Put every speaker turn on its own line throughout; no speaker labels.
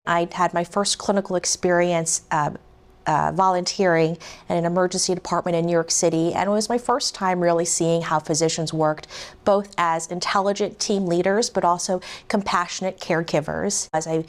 I had my first clinical experience volunteering in an emergency department in New York City, and it was my first time really seeing how physicians worked, both as intelligent team leaders but also compassionate caregivers. As I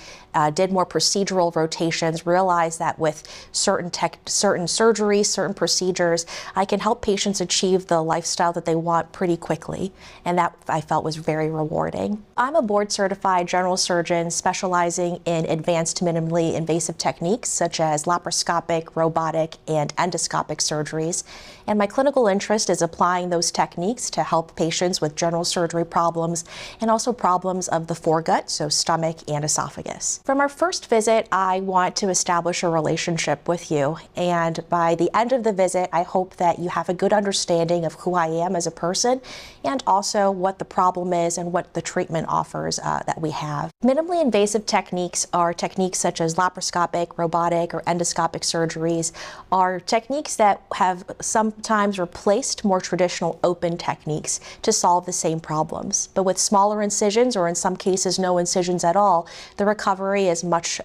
did more procedural rotations, realized that with certain surgeries, certain procedures, I can help patients achieve the lifestyle that they want pretty quickly, and that I felt was very rewarding. I'm a board-certified general surgeon specializing in advanced minimally invasive techniques such as laparoscopic, robotic, and endoscopic surgeries, and my clinical interest is applying those techniques to help patients with general surgery problems and also problems of the foregut, so stomach and esophagus. From our first visit, I want to establish a relationship with you, and by the end of the visit, I hope that you have a good understanding of who I am as a person and also what the problem is and what the treatment offers that we have. Minimally invasive techniques are techniques such as laparoscopic, robotic, or endoscopic surgeries are techniques that have sometimes replaced more traditional open techniques to solve the same problems. But with smaller incisions, or in some cases no incisions at all, the recovery is much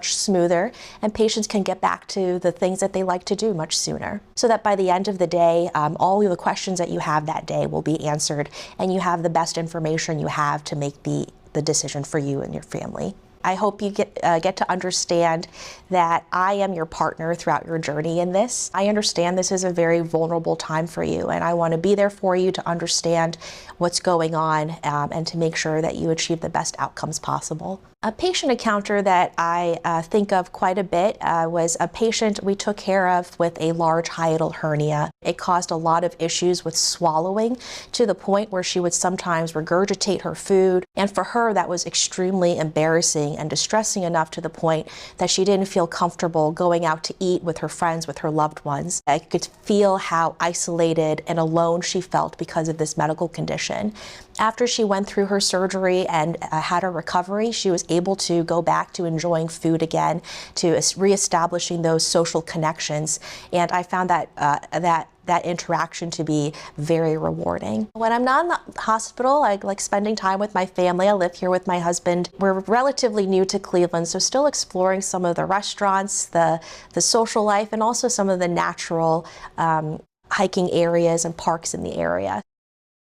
smoother, and patients can get back to the things that they like to do much sooner. So that by the end of the day, all of the questions that you have that day will be answered, and you have the best information you have to make the decision for you and your family. I hope you get to understand that I am your partner throughout your journey in this. I understand this is a very vulnerable time for you, and I want to be there for you to understand what's going on and to make sure that you achieve the best outcomes possible. A patient encounter that I think of quite a bit was a patient we took care of with a large hiatal hernia. It caused a lot of issues with swallowing to the point where she would sometimes regurgitate her food, and for her that was extremely embarrassing and distressing enough to the point that she didn't feel comfortable going out to eat with her friends, with her loved ones. I could feel how isolated and alone she felt because of this medical condition. After she went through her surgery and had her recovery, she was able to go back to enjoying food again, to reestablishing those social connections, and I found that that interaction to be very rewarding. When I'm not in the hospital, I like spending time with my family. I live here with my husband. We're relatively new to Cleveland, so still exploring some of the restaurants, the social life, and also some of the natural hiking areas and parks in the area.